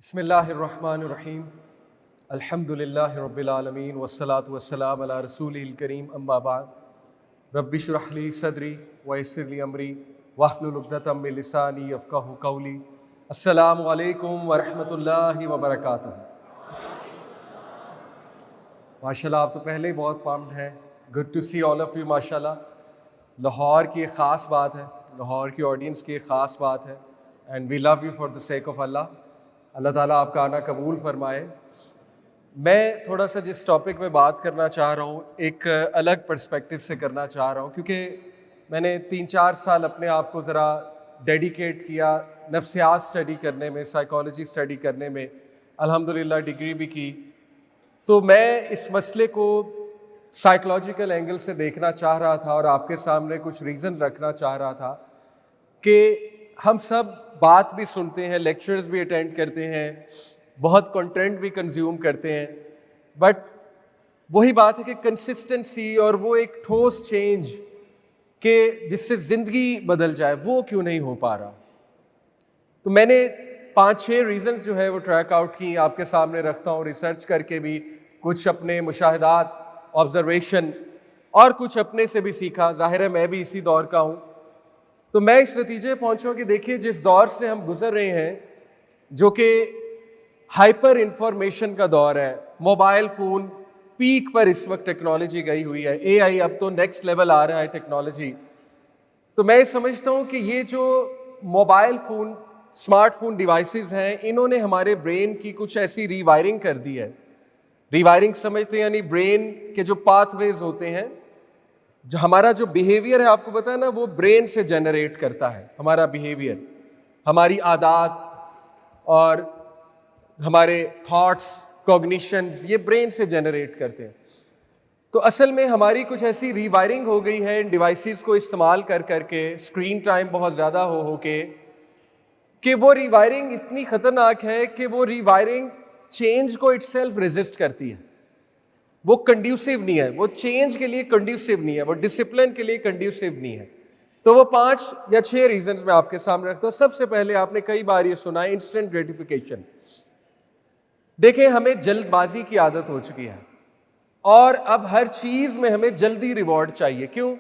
बिस्मिल्लाहिर्रहमानिर्रहीम अल्हम्दुलिल्लाहि रब्बिल आलमीन वस्सलातु वस्सलाम अला रसूलिल करीम अम्मा बाद रब्बि इश्रह ली सदरी व यस्सिर ली अमरी वहलुल उक़दतम मिन लिसानी यफ़क़हू क़ौली। अस्सलामु अलैकुम व रहमतुल्लाहि व बरकातुहू। माशाल्लाह आप तो पहले ही बहुत पम्प्ड हैं। Good to see all of you माशाल्लाह। लाहौर की एक ख़ास बात है, लाहौर की ऑडियंस की एक ख़ास बात है and we love you for the sake of अल्लाह। अल्लाह ताला आपका आना कबूल फरमाए। मैं थोड़ा सा जिस टॉपिक में बात करना चाह रहा हूँ एक अलग पर्सपेक्टिव से करना चाह रहा हूँ, क्योंकि मैंने 3-4 साल अपने आप को ज़रा डेडिकेट किया नफ्सियात स्टडी करने में, साइकोलॉजी स्टडी करने में। अल्हम्दुलिल्लाह डिग्री भी की। तो मैं इस मसले को साइकोलॉजिकल एंगल से देखना चाह रहा था और आपके सामने कुछ रीज़न रखना चाह रहा था कि हम सब बात भी सुनते हैं, लेक्चर्स भी अटेंड करते हैं, बहुत कंटेंट भी कंज्यूम करते हैं, बट वही बात है कि कंसिस्टेंसी और वो एक ठोस चेंज के जिससे ज़िंदगी बदल जाए वो क्यों नहीं हो पा रहा। तो मैंने 5-6 रीज़न जो है वो ट्रैक आउट की, आपके सामने रखता हूँ, रिसर्च करके भी, कुछ अपने मुशाहिदात, ऑब्जर्वेशन और कुछ अपने से भी सीखा। ज़ाहिर है मैं भी इसी दौर का हूँ। तो मैं इस नतीजे पहुंचा कि देखिए जिस दौर से हम गुजर रहे हैं, जो कि हाइपर इंफॉर्मेशन का दौर है, मोबाइल फ़ोन पीक पर इस वक्त टेक्नोलॉजी गई हुई है, एआई अब तो नेक्स्ट लेवल आ रहा है टेक्नोलॉजी। तो मैं समझता हूँ कि ये जो मोबाइल फ़ोन, स्मार्टफोन डिवाइसेस हैं, इन्होंने हमारे ब्रेन की कुछ ऐसी रीवायरिंग कर दी है। रीवायरिंग समझते हैं यानी ब्रेन के जो पाथवेज होते हैं, जो हमारा जो बिहेवियर है, आपको पता है ना, वो ब्रेन से जनरेट करता है। हमारा बिहेवियर, हमारी आदत और हमारे थॉट्स, कॉग्निशंस, ये ब्रेन से जनरेट करते हैं। तो असल में हमारी कुछ ऐसी रीवायरिंग हो गई है इन डिवाइसेस को इस्तेमाल कर करके, स्क्रीन टाइम बहुत ज़्यादा हो के, कि वो रीवायरिंग इतनी ख़तरनाक है कि वो रीवायरिंग चेंज को इटसेल्फ रेजिस्ट करती है। वो कंड्यूसिव नहीं है, वो चेंज के लिए कंड्यूसिव नहीं है, वो डिसिप्लिन के लिए कंड्यूसिव नहीं है। तो वो 5 या 6 रीजंस मैं आपके सामने रखता हूँ। सबसे पहले आपने कई बार ये सुना है, इंस्टेंट ग्रेटिफिकेशन। देखें, हमें जल्दबाजी की आदत हो चुकी है और अब हर चीज में हमें जल्दी रिवॉर्ड चाहिए। क्यों?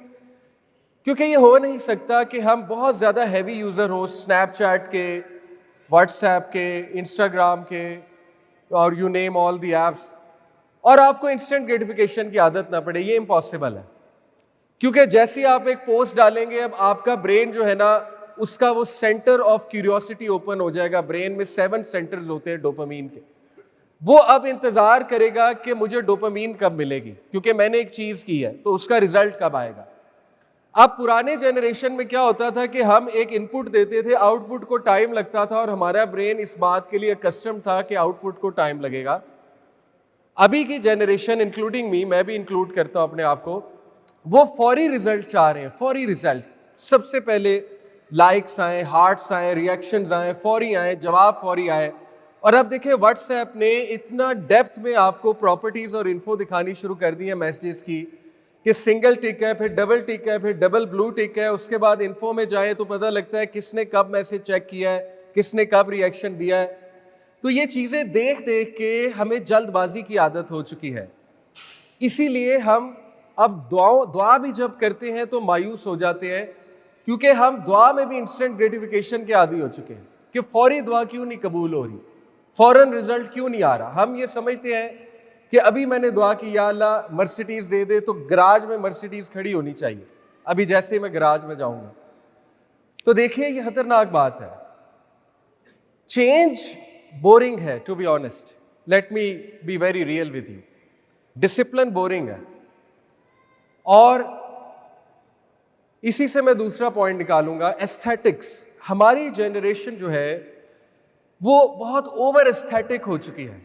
क्योंकि ये हो नहीं सकता कि हम बहुत ज्यादा हैवी यूजर हो स्नैपचैट के, व्हाट्सएप के, इंस्टाग्राम के और you name all the apps, और आपको इंस्टेंट ग्रेटिफिकेशन की आदत ना पड़े। ये इम्पॉसिबल है, क्योंकि जैसे ही आप एक पोस्ट डालेंगे, अब आपका ब्रेन जो है ना, उसका वो सेंटर ऑफ क्यूरियोसिटी ओपन हो जाएगा। ब्रेन में 7 सेंटर्स होते हैं डोपामीन के। वो अब इंतजार करेगा कि मुझे डोपामीन कब मिलेगी, क्योंकि मैंने एक चीज की है, तो उसका रिजल्ट कब आएगा। अब पुराने जनरेशन में क्या होता था कि हम एक इनपुट देते थे, आउटपुट को टाइम लगता था और हमारा ब्रेन इस बात के लिए कस्टम था कि आउटपुट को टाइम लगेगा। अभी की जनरेशन, इंक्लूडिंग मी, मैं भी इंक्लूड करता हूं अपने आप को, वो फौरी रिजल्ट चाह रहे हैं। फौरी रिजल्ट, सबसे पहले लाइक्स आए, हार्ट्स आए, रिएक्शंस आए, फौरी आए, जवाब फौरी आए। और अब देखिए व्हाट्सएप ने इतना डेप्थ में आपको प्रॉपर्टीज और इन्फो दिखानी शुरू कर दी है मैसेजेस की, कि सिंगल टिक है, फिर डबल टिक है, फिर डबल ब्लू टिक है, उसके बाद इन्फो में जाए तो पता लगता है किसने कब मैसेज चेक किया है, किसने कब रिएक्शन दिया है। तो ये चीजें देख देख के हमें जल्दबाजी की आदत हो चुकी है। इसीलिए हम अब दुआ भी जब करते हैं तो मायूस हो जाते हैं, क्योंकि हम दुआ में भी इंस्टेंट ग्रेटिफिकेशन के आदी हो चुके हैं कि फौरी दुआ क्यों नहीं कबूल हो रही, फौरन रिजल्ट क्यों नहीं आ रहा। हम ये समझते हैं कि अभी मैंने दुआ की, या अल्लाह मर्सिडीज दे दे, तो गराज में मर्सिडीज खड़ी होनी चाहिए अभी जैसे मैं गराज में जाऊंगा। तो देखिए ये खतरनाक बात है। चेंज बोरिंग है, to be honest, let me be very real with you. Discipline boring है। और इसी से मैं दूसरा पॉइंट निकालूंगा, एस्थेटिक्स। हमारी जनरेशन जो है वो बहुत ओवर एस्थेटिक हो चुकी है।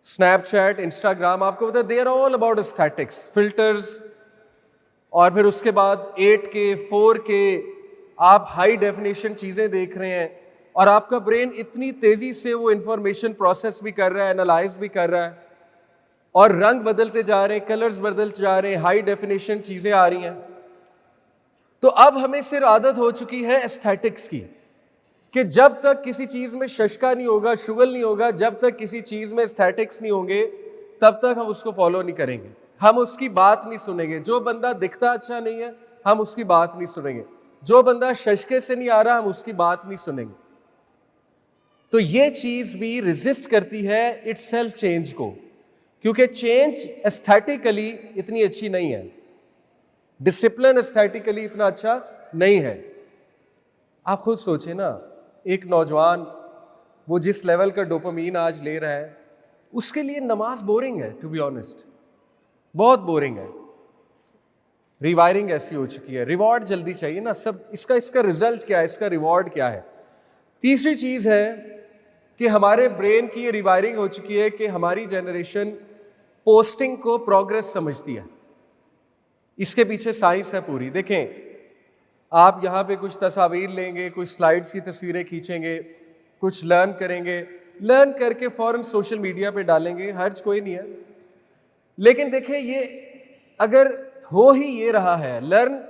स्नैपचैट, इंस्टाग्राम, आपको पता है, they are all about aesthetics, filters, और फिर उसके बाद 8K 4K आप हाई डेफिनेशन चीजें देख रहे हैं, और आपका ब्रेन इतनी तेजी से वो इंफॉर्मेशन प्रोसेस भी कर रहा है, एनालाइज भी कर रहा है, और रंग बदलते जा रहे हैं, कलर्स बदलते जा रहे हैं, हाई डेफिनेशन चीजें आ रही हैं। तो अब हमें सिर्फ आदत हो चुकी है एस्थेटिक्स की, कि जब तक किसी चीज में शशका नहीं होगा, शुगल नहीं होगा, जब तक किसी चीज में एस्थेटिक्स नहीं होंगे, तब तक हम उसको फॉलो नहीं करेंगे, हम उसकी बात नहीं सुनेंगे। जो बंदा दिखता अच्छा नहीं है, हम उसकी बात नहीं सुनेंगे। जो बंदा शशके से नहीं आ रहा, हम उसकी बात नहीं सुनेंगे। तो ये चीज भी रेजिस्ट करती है इट्स सेल्फ चेंज को, क्योंकि चेंज एस्थेटिकली इतनी अच्छी नहीं है, डिसिप्लिन एस्थेटिकली इतना अच्छा नहीं है। आप खुद सोचिए ना, एक नौजवान वो जिस लेवल का डोपामीन आज ले रहा है, उसके लिए नमाज बोरिंग है, टू बी ऑनेस्ट, बहुत बोरिंग है। रिवायरिंग ऐसी हो चुकी है, रिवॉर्ड जल्दी चाहिए ना सब। इसका रिजल्ट क्या है, इसका रिवॉर्ड क्या है? तीसरी चीज है कि हमारे ब्रेन की ये रिवायरिंग हो चुकी है कि हमारी जनरेशन पोस्टिंग को प्रोग्रेस समझती है। इसके पीछे साइंस है पूरी। देखें, आप यहाँ पे कुछ तस्वीर लेंगे, कुछ स्लाइड्स की तस्वीरें खींचेंगे, कुछ लर्न करेंगे, लर्न करके फौरन सोशल मीडिया पे डालेंगे, हर्ज कोई नहीं है। लेकिन देखें, ये अगर हो ही ये रहा है, लर्न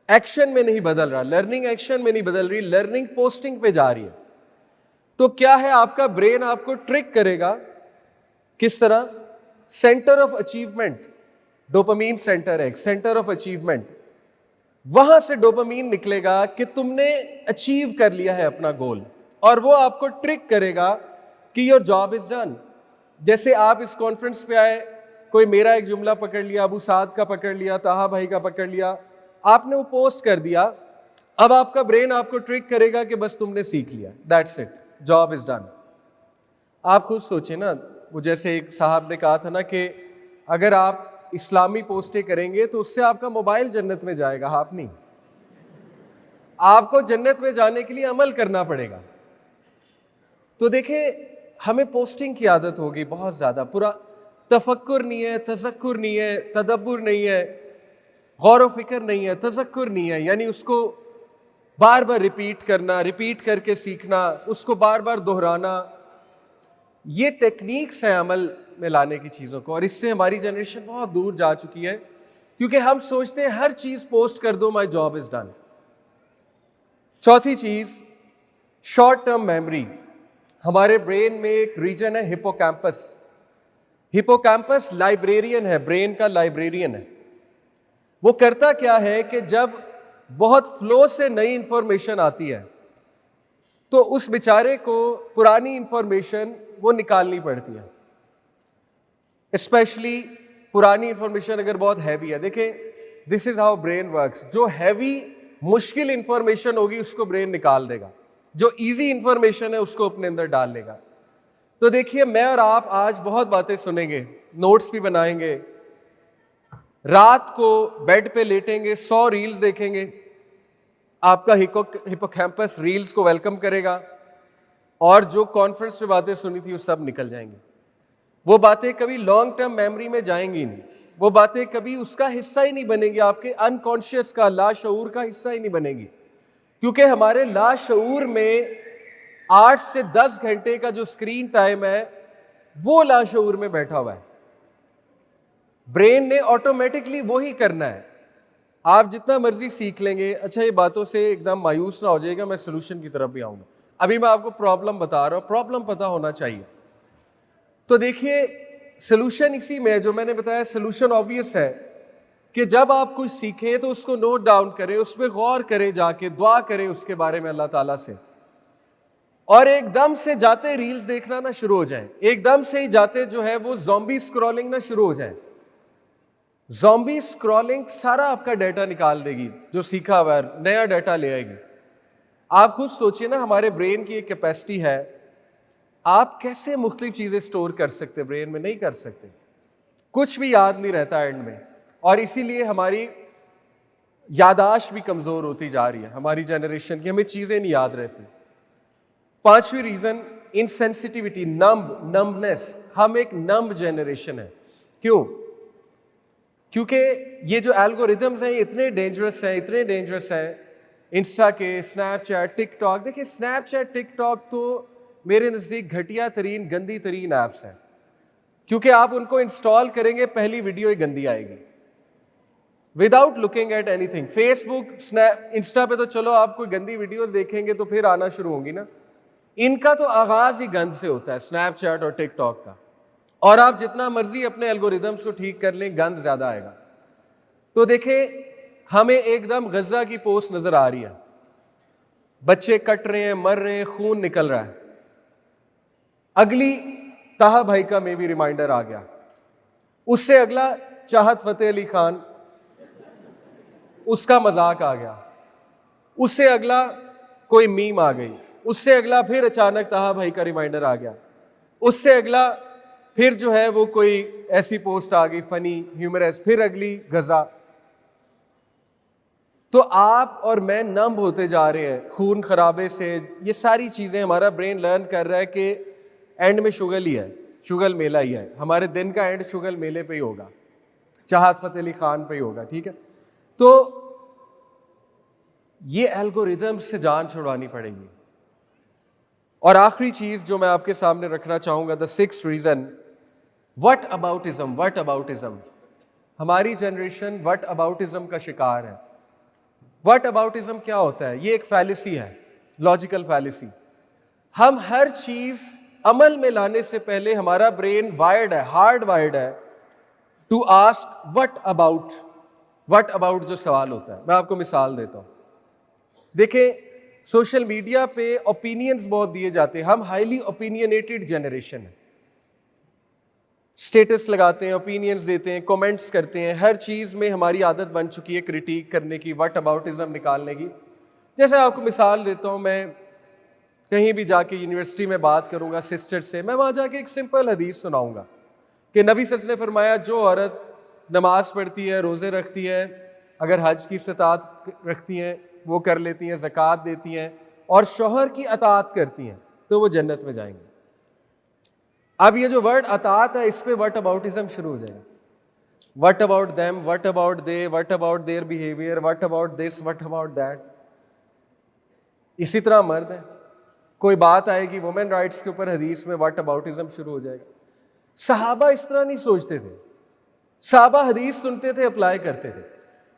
एक्शन में नहीं बदल रहा, लर्निंग एक्शन में नहीं बदल रही, लर्निंग पोस्टिंग पे जा रही है, तो क्या है, आपका ब्रेन आपको ट्रिक करेगा। किस तरह? Centre of achievement, dopamine centre है, सेंटर ऑफ अचीवमेंट, वहां से डोपामीन निकलेगा कि तुमने अचीव कर लिया है अपना गोल, और वो आपको ट्रिक करेगा कि योर जॉब इज डन। जैसे आप इस कॉन्फ्रेंस पे आए, कोई मेरा एक जुमला पकड़ लिया, अबू साद का पकड़ लिया, ताहा भाई का पकड़ लिया, आपने वो पोस्ट कर दिया, अब आपका ब्रेन आपको ट्रिक करेगा कि बस तुमने सीख लिया, that's it, job is done. आप खुद सोचिए ना, वो जैसे एक साहब ने कहा था ना कि अगर आप इस्लामी पोस्टें करेंगे तो उससे आपका मोबाइल जन्नत में जाएगा, आप नहीं। आपको जन्नत में जाने के लिए अमल करना पड़ेगा। तो देखिए, हमें पोस्टिंग की आदत होगी बहुत ज्यादा, पूरा तफक्कुर नहीं है, तज़क्कुर नहीं है, तदब्बुर नहीं है, गौर व फिक्र नहीं है, तज़क्कुर नहीं है, यानी उसको बार बार रिपीट करना, रिपीट करके सीखना, उसको बार बार दोहराना, ये टेक्निक्स हैं अमल में लाने की चीज़ों को। और इससे हमारी जनरेशन बहुत दूर जा चुकी है, क्योंकि हम सोचते हैं हर चीज़ पोस्ट कर दो, माई जॉब इज डन। चौथी चीज़, शॉर्ट टर्म मेमोरी। हमारे ब्रेन में एक रीजन है हिपोकैम्पस। हिपोकैम्पस लाइब्रेरियन है, ब्रेन का लाइब्रेरियन है। वो करता क्या है कि जब बहुत फ्लो से नई इंफॉर्मेशन आती है, तो उस बेचारे को पुरानी इंफॉर्मेशन वो निकालनी पड़ती है, स्पेशली पुरानी इंफॉर्मेशन अगर बहुत हैवी है। देखें, this is how brain works. जो हैवी मुश्किल इंफॉर्मेशन होगी उसको ब्रेन निकाल देगा, जो इजी इंफॉर्मेशन है उसको अपने अंदर डाल लेगा। तो देखिए, मैं और आप आज बहुत बातें सुनेंगे, नोट्स भी बनाएंगे, रात को बेड पे लेटेंगे, 100 रील्स देखेंगे, आपका हिपोकैम्पस रील्स को वेलकम करेगा, और जो कॉन्फ्रेंस में बातें सुनी थी वो सब निकल जाएंगी। वो बातें कभी लॉन्ग टर्म मेमोरी में जाएंगी नहीं, वो बातें कभी उसका हिस्सा ही नहीं बनेगी, आपके अनकॉन्शियस का, लाशऊर का हिस्सा ही नहीं बनेगी, क्योंकि हमारे लाशऊर में 8 से 10 घंटे का जो स्क्रीन टाइम है वो लाशऊर में बैठा हुआ है। ब्रेन ने ऑटोमेटिकली वो ही करना है। आप जितना मर्जी सीख लेंगे। अच्छा, ये बातों से एकदम मायूस ना हो जाएगा, मैं सोल्यूशन की तरफ भी आऊंगा। अभी मैं आपको प्रॉब्लम बता रहा हूं, प्रॉब्लम पता होना चाहिए। तो देखिए, सोल्यूशन इसी में है जो मैंने बताया। सोल्यूशन ऑब्वियस है कि जब आप कुछ सीखें तो उसको नोट डाउन करें, उस पर गौर करें, जाके दुआ करें उसके बारे में अल्लाह ताला से, और एकदम से जाते रील्स देखना ना शुरू हो जाए, एकदम से ही जाते जो है वो ज़ॉम्बी स्क्रॉलिंग ना शुरू हो जाए। ज़ॉम्बी स्क्रॉलिंग सारा आपका डाटा निकाल देगी, जो सीखा हुआ है नया डाटा ले आएगी। आप खुद सोचिए ना, हमारे ब्रेन की एक कैपेसिटी है, आप कैसे मुख्तलिफ चीजें स्टोर कर सकते, ब्रेन में नहीं कर सकते, कुछ भी याद नहीं रहता एंड में, और इसीलिए हमारी यादाश्त भी कमजोर होती जा रही है हमारी जनरेशन की, हमें चीजें नहीं याद रहती। पांचवी रीजन, इनसेंसिटिविटी, नम्बनेस। हम एक नम्ब जनरेशन है। क्यों? क्योंकि ये जो एल्गोरिथम्स हैं इतने डेंजरस हैं, इतने डेंजरस हैं, इंस्टा के, स्नैपचैट, टिकटॉक। देखिए, स्नैपचैट, टिकटॉक तो मेरे नज़दीक घटिया तरीन, गंदी तरीन ऐप्स हैं, क्योंकि आप उनको इंस्टॉल करेंगे, पहली वीडियो ही गंदी आएगी। Without looking at anything. Facebook, snap, Insta पे तो चलो आप कोई गंदी वीडियोस देखेंगे तो फिर आना शुरू होंगी ना, इनका तो आगाज ही गंद से होता है, स्नैपचैट और टिकटॉक का। और आप जितना मर्जी अपने एल्गोरिदम्स को ठीक कर लें, गंद ज्यादा आएगा। तो देखें, हमें एकदम गजा की पोस्ट नजर आ रही है, बच्चे कट रहे हैं, मर रहे हैं, खून निकल रहा है। अगली ताहा भाई का मे भी रिमाइंडर आ गया, उससे अगला चाहत फतेह अली खान, उसका मजाक आ गया, उससे अगला कोई मीम आ गई, उससे अगला फिर अचानक ताहा भाई का रिमाइंडर आ गया, उससे अगला फिर जो है वो कोई ऐसी पोस्ट आ गई फनी ह्यूमरस, फिर अगली गजा। तो आप और मैं नंब होते जा रहे हैं खून खराबे से। ये सारी चीजें हमारा ब्रेन लर्न कर रहा है कि एंड में शुगल ही है, शुगल मेला ही है, हमारे दिन का एंड शुगल मेले पे ही होगा, चाहत फतेह अली खान पे ही होगा। ठीक है, तो ये एल्गोरिदम से जान छुड़वानी पड़ेगी। और आखिरी चीज जो मैं आपके सामने रखना चाहूंगा, the sixth reason, whataboutism. Whataboutism, हमारी जनरेशन व्हाट अबाउटिज्म का शिकार है। व्हाट अबाउटिज्म क्या होता है? ये एक फैलिसी है, लॉजिकल फैलिसी। हम हर चीज अमल में लाने से पहले हमारा ब्रेन वायर्ड है, हार्ड वायर्ड है to ask what about. What about जो सवाल होता है, मैं आपको मिसाल देता हूं। देखें, सोशल मीडिया पे ओपिनियंस बहुत दिए जाते हैं, हम हाईली ओपिनियनेटेड जनरेशन है। स्टेटस लगाते हैं, ओपिनियंस देते हैं, कमेंट्स करते हैं, हर चीज़ में हमारी आदत बन चुकी है क्रिटिक करने की, व्हाट अबाउटिज्म निकालने की। जैसे आपको मिसाल देता हूँ, मैं कहीं भी जाके यूनिवर्सिटी में बात करूँगा सिस्टर से, मैं वहाँ जाके एक सिंपल हदीस सुनाऊँगा कि नबी सल्लल्लाहु अलैहि वसल्लम ने फरमाया, जो औरत नमाज पढ़ती है, रोज़े रखती है, अगर हज की इस्तात रखती हैं वो कर लेती हैं, ज़कात देती हैं और शौहर की अतात करती हैं, तो वो जन्नत में जाएंगे। अब ये जो वर्ड अतात है, इस पे व्हाट अबाउटिज्म शुरू हो जाएगा। What about them, what about they, what about their behaviour, what about this, what about that. इसी तरह मर्द है, कोई बात आएगी वुमेन राइट्स के ऊपर, हदीस में व्हाट अबाउटिज्म शुरू हो जाएगा। सहाबा इस तरह नहीं सोचते थे, सहाबा हदीस सुनते थे, अप्लाई करते थे।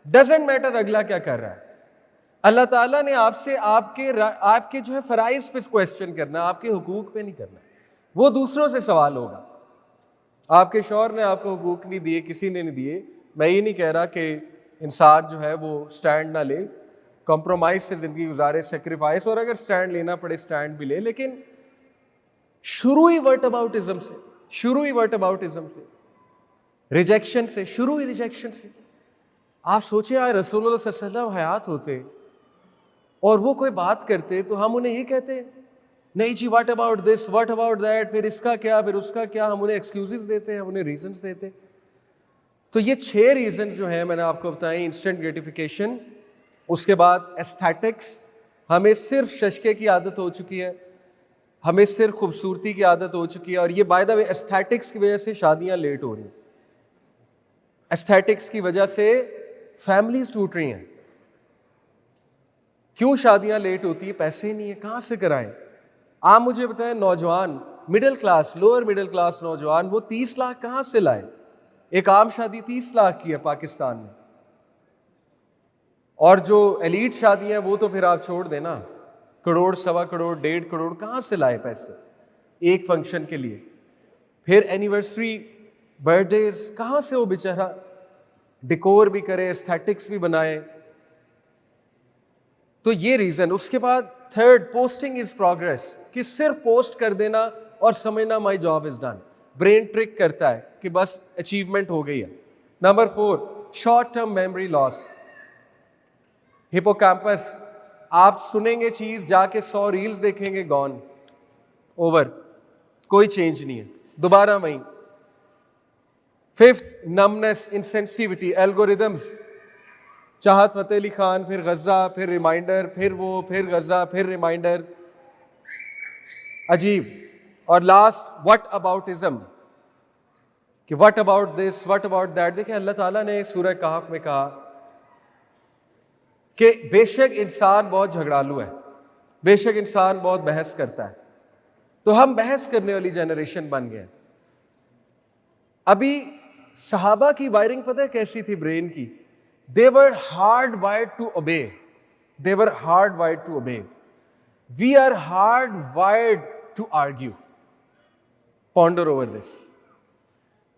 डजेंट मैटर अगला क्या कर रहा है, अल्लाह ताला ने आपसे आपके जो है फराइज पे क्वेश्चन करना, आपके हुकूक पे नहीं करना। वो दूसरों से सवाल होगा। आपके शौहर ने आपको हुकूक नहीं दिए, किसी ने नहीं दिए, मैं ये नहीं कह रहा कि इंसान जो है वो स्टैंड ना ले, कॉम्प्रोमाइज से जिंदगी गुजारे, सेक्रीफाइस, और अगर स्टैंड लेना पड़े स्टैंड भी ले, लेकिन शुरू ही व्हाट अबाउटिज्म से, शुरू ही व्हाट अबाउटिज्म से, रिजेक्शन से, शुरू ही रिजेक्शन से। आप सोचे यार, रसूलुल्लाह सल्लल्लाहु अलैहि वसल्लम हयात होते और वो कोई बात करते तो हम उन्हें ये कहते नहीं जी what about this, what about that, फिर इसका क्या, फिर उसका क्या, हम उन्हें एक्सक्यूजेस देते हैं, हम उन्हें रीजंस देते। तो ये 6 रीजन जो है मैंने आपको बताए। इंस्टेंट ग्रेटिफिकेशन, उसके बाद एस्थेटिक्स, हमें सिर्फ शशके की आदत हो चुकी है, हमें सिर्फ खूबसूरती की आदत हो चुकी है, और ये बाय द वे एस्थेटिक्स की वजह से शादियां लेट हो रही हैं, एस्थेटिक्स की वजह से फैमिलीज टूट रही हैं। क्यों शादियां लेट होती है? पैसे नहीं है, कहां से कराएं? आप मुझे बताएं, नौजवान, middle class, lower middle class नौजवान, वो 30 लाख कहां से लाए? एक आम शादी 30 लाख की है पाकिस्तान में, और जो एलीट शादियां वो तो फिर आप छोड़ देना, करोड़, सवा करोड़, 1.5 करोड़, कहां से लाए पैसे एक फंक्शन के लिए? फिर एनिवर्सरी, बर्थडेज, कहां से वो बेचारा डिकोर भी करे, एस्थेटिक्स भी बनाए? तो ये रीजन। उसके बाद थर्ड, पोस्टिंग इज प्रोग्रेस, कि सिर्फ पोस्ट कर देना और समझना my job is done. Brain trick करता है कि बस अचीवमेंट हो गई है। Number 4, short term memory loss. Hippocampus, आप सुनेंगे चीज, जाके 100 रील्स देखेंगे, गॉन, ओवर, कोई चेंज नहीं है, दोबारा वहीं। 5th, नमनेस, इंसेंसिटिविटी, एल्गोरिदम्स, चाहत फतेह अली खान, फिर गजा, फिर रिमाइंडर, फिर वो, फिर गजा, फिर रिमाइंडर, अजीब। और लास्ट, व्हाट अबाउटिज्म, कि what about this, what about that. देखिए, अल्लाह ताला ने सूरह कहफ में कहा कि बेशक इंसान बहुत झगड़ालू है, बेशक इंसान बहुत बहस करता है। तो हम बहस करने वाली जनरेशन बन गए। अभी सहाबा की वायरिंग पता है कैसी थी ब्रेन की, They were hardwired to obey. They were hardwired to obey. We are hardwired to argue. Ponder over this.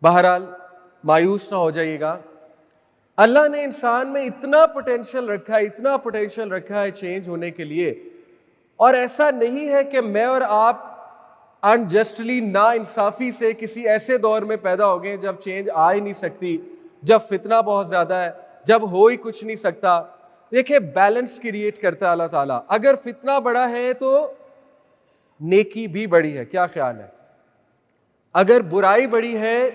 बहरहाल मायूस ना हो जाइएगा. अल्लाह ने इंसान में इतना पोटेंशियल रखा है चेंज होने के लिए. और ऐसा नहीं है कि मैं और आप अनजस्टली, ना इंसाफी से किसी ऐसे दौर में पैदा हो गए जब चेंज आ ही नहीं सकती, जब फितना बहुत ज्यादा है, जब हो ही कुछ नहीं सकता. देखिए, बैलेंस क्रिएट करता है अल्लाह ताला. अगर फितना बड़ा है तो नेकी भी बड़ी है. क्या ख्याल है? अगर बुराई बड़ी है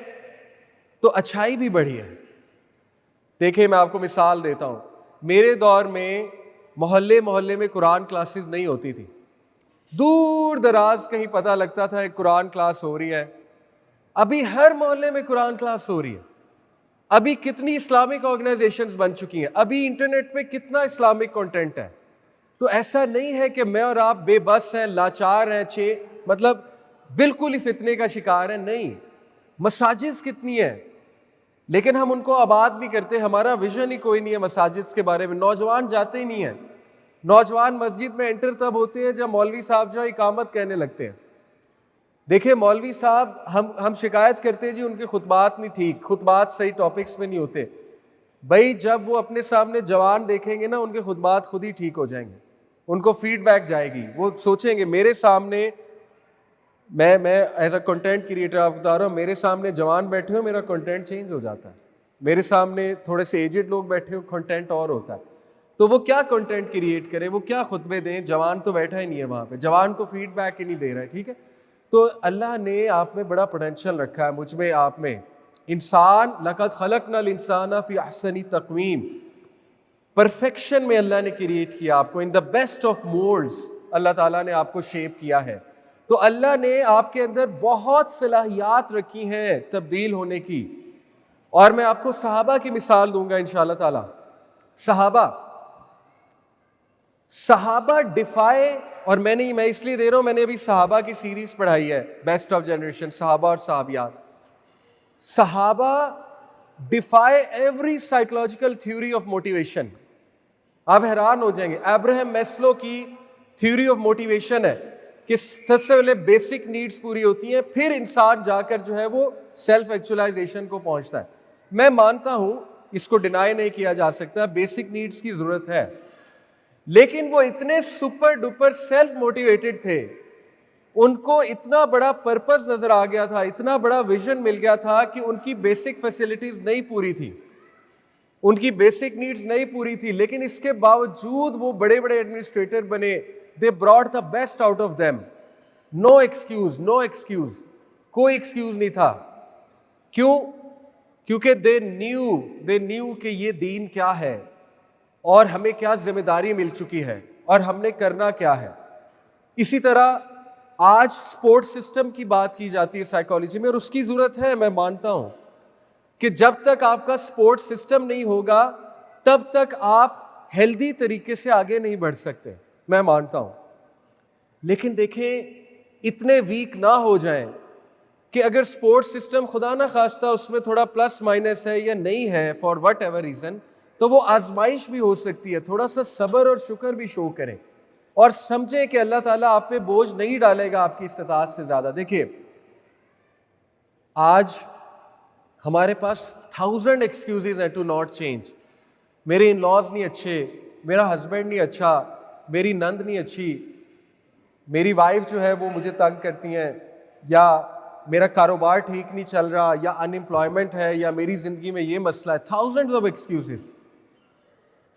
तो अच्छाई भी बड़ी है. देखिए, मैं आपको मिसाल देता हूं. मेरे दौर में मोहल्ले मोहल्ले में कुरान क्लासेस नहीं होती थी. दूर दराज कहीं पता लगता था एक कुरान क्लास हो रही है. अभी हर मोहल्ले में कुरान क्लास हो रही है. अभी कितनी इस्लामिक ऑर्गेनाइजेशंस बन चुकी हैं. अभी इंटरनेट पे कितना इस्लामिक कंटेंट है. तो ऐसा नहीं है कि मैं और आप बेबस हैं, लाचार हैं, मतलब बिल्कुल ही फितने का शिकार है. नहीं, मसाजिद कितनी है, लेकिन हम उनको आबाद नहीं करते. हमारा विजन ही कोई नहीं है मसाजिद के बारे में. नौजवान जाते ही नहीं है. नौजवान मस्जिद में एंटर तब होते हैं जब मौलवी साहब जो इकामत कहने लगते हैं. देखिए, मौलवी साहब, हम शिकायत करते हैं जी उनके खुतबात नहीं ठीक, खुतबात सही टॉपिक्स पे नहीं होते. भाई, जब वो अपने सामने जवान देखेंगे ना, उनके खुतबात खुद ही ठीक हो जाएंगे. उनको फीडबैक जाएगी. वो सोचेंगे मेरे सामने, मैं एज अ कंटेंट क्रिएटर आपको बता रहा हूँ, मेरे सामने जवान बैठे हो, मेरा कंटेंट चेंज हो जाता है. मेरे सामने थोड़े से एजेड लोग बैठे हो, कंटेंट और होता है. तो वो क्या कंटेंट क्रिएट करें, वो क्या खुतबे दें? जवान तो बैठा ही नहीं है वहाँ पे, जवान तो फीडबैक ही नहीं दे रहा है. ठीक है, तो अल्लाह ने आप में बड़ा पोटेंशियल रखा है, मुझ में, आप में. इंसान, लक़द ख़लक़नल इंसाना फ़ी अहसनी तक़वीम, परफेक्शन में अल्लाह ने क्रिएट किया आपको. In the best of moulds अल्लाह ताला ने आपको शेप किया है. तो अल्लाह ने आपके अंदर बहुत सलाहियात रखी हैं तब्दील होने की. और मैं आपको सहाबा की मिसाल दूंगा इंशाअल्लाह ताला. सहाबा डिफाई, और मैं इसलिए दे रहा हूं, मैंने अभी सहाबा की सीरीज पढ़ाई है, बेस्ट ऑफ जनरेशन, सहाबा और सहाबियात. सहाबा defy every psychological theory of motivation. आप हैरान हो जाएंगे. अब्राहम मैस्लो की थ्योरी ऑफ मोटिवेशन है कि सबसे पहले बेसिक नीड्स पूरी होती हैं, फिर इंसान जाकर जो है वो सेल्फ एक्चुअलाइजेशन को पहुंचता है. मैं मानता हूं, इसको डिनाई नहीं किया जा सकता, बेसिक नीड्स की जरूरत है. लेकिन वो इतने सुपर डुपर सेल्फ मोटिवेटेड थे, उनको इतना बड़ा पर्पस नजर आ गया था, इतना बड़ा विजन मिल गया था कि उनकी बेसिक फैसिलिटीज नहीं पूरी थी, उनकी बेसिक नीड्स नहीं पूरी थी. लेकिन इसके बावजूद वो बड़े बड़े एडमिनिस्ट्रेटर बने. They brought the best out of them. No excuse, कोई एक्सक्यूज नहीं था. क्यों? क्योंकि दे न्यू कि ये दीन क्या है और हमें क्या जिम्मेदारी मिल चुकी है और हमने करना क्या है. इसी तरह आज स्पोर्ट्स सिस्टम की बात की जाती है साइकोलॉजी में, और उसकी जरूरत है. मैं मानता हूं कि जब तक आपका स्पोर्ट्स सिस्टम नहीं होगा तब तक आप हेल्दी तरीके से आगे नहीं बढ़ सकते. मैं मानता हूं. लेकिन देखें, इतने वीक ना हो जाएं कि अगर स्पोर्ट्स सिस्टम खुदा ना खास्ता उसमें थोड़ा प्लस माइनस है या नहीं है, फॉर वट एवर रीजन, तो वो आजमाइश भी हो सकती है. थोड़ा सा सब्र और शुक्र भी शो करें और समझें कि अल्लाह ताला आप पे बोझ नहीं डालेगा आपकी इस्तिताअत से ज्यादा. देखिए, आज हमारे पास 1000 एक्सक्यूजेज हैं टू नॉट चेंज. मेरे इन लॉज नहीं अच्छे, मेरा हस्बैंड नहीं अच्छा, मेरी नंद नहीं अच्छी, मेरी वाइफ जो है वो मुझे तंग करती हैं, या मेरा कारोबार ठीक नहीं चल रहा, या अनएम्प्लॉयमेंट है, या मेरी जिंदगी में ये मसला है. Thousands of excuses.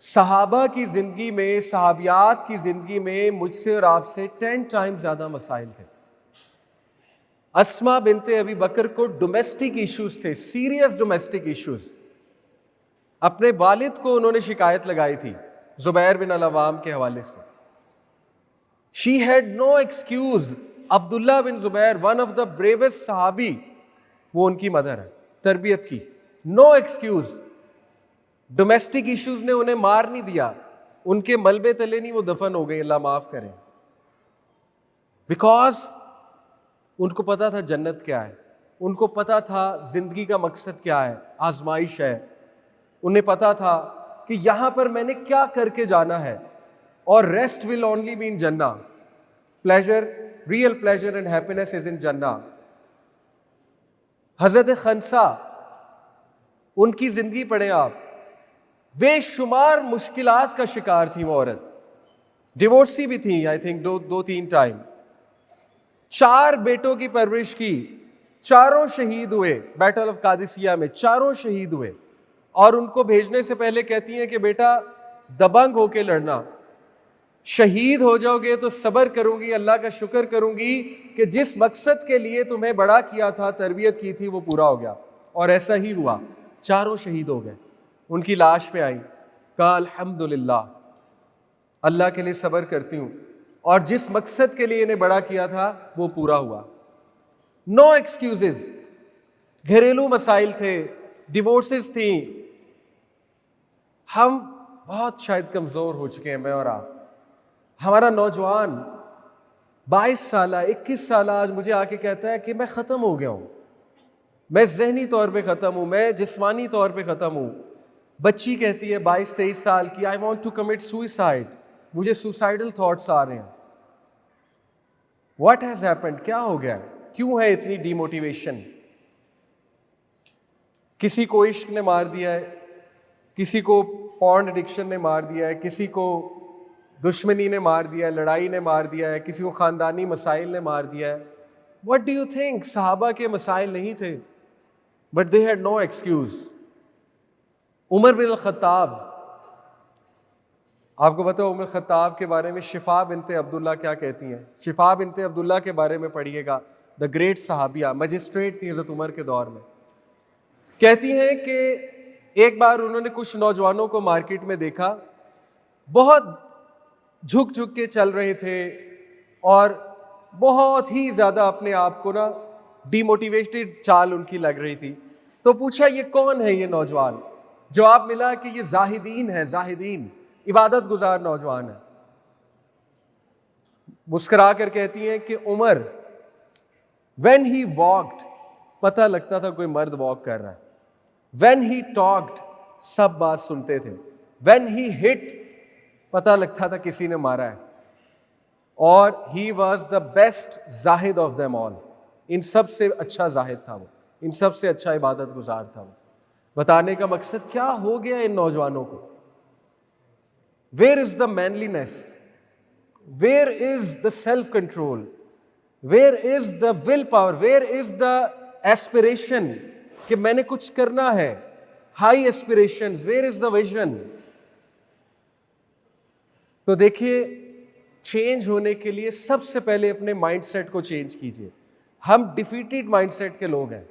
सहाबा की जिंदगी में, सहाबियात की जिंदगी में मुझसे और आपसे 10 टाइम्स ज्यादा मसाइल थे. अस्मा बिनते अबी बकर को डोमेस्टिक इश्यूज थे, सीरियस डोमेस्टिक इश्यूज. अपने वालिद को उन्होंने शिकायत लगाई थी जुबैर बिन अल-अवाम के हवाले से. She had no excuse. Abdullah bin Zubair, one of the bravest सहाबी, वो उनकी मदर है, तरबियत की. No excuse. डोमेस्टिक इश्यूज ने उन्हें मार नहीं दिया, उनके मलबे तले नहीं वो दफन हो गई, अल्लाह माफ करें. बिकॉज उनको पता था जन्नत क्या है, उनको पता था जिंदगी का मकसद क्या है, आजमाइश है. उन्हें पता था कि यहाँ पर मैंने क्या करके जाना है, और rest will only be in जन्ना, pleasure, real pleasure and happiness is in जन्ना। हजरत खंसा, उनकी जिंदगी पढ़े आप, बेशुमार मुश्किलात का शिकार थी वो औरत, डिवोर्सी भी थी आई थिंक दो तीन टाइम, 4 बेटों की परवरिश की, चारों शहीद हुए बैटल ऑफ कादिसिया में, चारों शहीद हुए, और उनको भेजने से पहले कहती हैं कि बेटा दबंग होके लड़ना, शहीद हो जाओगे तो सब्र करूंगी, अल्लाह का शुक्र करूंगी कि जिस मकसद के लिए तुम्हें बड़ा किया था, तरबियत की थी, वो पूरा हो गया। और ऐसा ही हुआ, चारों शहीद हो गए। उनकी लाश पे आई, कहा अल्हम्दुलिल्लाह, अल्लाह के लिए सब्र करती हूँ, और जिस मकसद के लिए इन्हें बड़ा किया था वो पूरा हुआ। नो एक्सक्यूजेस, घरेलू मसाइल थे, डिवोर्सेस थी। हम बहुत शायद कमजोर हो चुके हैं, मैं और आप। हमारा नौजवान 22 साल 21 साल आज मुझे आके कहता है कि मैं ख़त्म हो गया हूँ, मैं जहनी तौर पे ख़त्म हूँ, मैं जिस्मानी तौर पे ख़त्म हूँ। बच्ची कहती है 22-23 साल की, I want to commit suicide, मुझे सुसाइडल थॉट्स आ रहे हैं। व्हाट हैज़ हैपेंड, क्या हो गया, क्यों है इतनी डिमोटिवेशन? किसी को इश्क ने मार दिया है, किसी को पॉर्न एडिक्शन ने मार दिया है, किसी को दुश्मनी ने मार दिया है, लड़ाई ने मार दिया है, किसी को ख़ानदानी मसाइल ने मार दिया है। What do you think? सहाबा के मसाइल नहीं थे, but they had no excuse. Umar bin Khattab, आपको पता है उमर खत्ताब के बारे में शिफा बिनते अब्दुल्ला क्या कहती हैं? शिफा बिनते अब्दुल्ला के बारे में पढ़िएगा, द ग्रेट सहाबिया, मजिस्ट्रेट थी हज़रत उमर के दौर में। कहती हैं कि एक बार उन्होंने कुछ नौजवानों को मार्केट में देखा, बहुत झुक झुक के चल रहे थे और बहुत ही ज्यादा अपने आप को ना डिमोटिवेटेड चाल उनकी लग रही थी। तो पूछा ये कौन है ये नौजवान? जवाब मिला कि ये जाहिदीन है, जाहिदीन, इबादत गुजार नौजवान है। मुस्कुरा कर कहती हैं कि उमर, व्हेन ही वॉक्ड, पता लगता था कोई मर्द वॉक कर रहा है। व्हेन ही टॉक्ड, सब बात सुनते थे। व्हेन ही हिट, पता लगता था किसी ने मारा है। और ही वॉज द बेस्ट जाहिद ऑफ देम ऑल, इन सब से अच्छा जाहिद था वो, इन सब से अच्छा इबादत गुजार था वो। बताने का मकसद क्या हो गया इन नौजवानों को? Where is the manliness, where is the self control, where is the will power, where is the aspiration कि मैंने कुछ करना है, high aspirations, where is the vision? तो देखिए, चेंज होने के लिए सबसे पहले अपने माइंडसेट को चेंज कीजिए। हम डिफीटेड माइंडसेट के लोग हैं।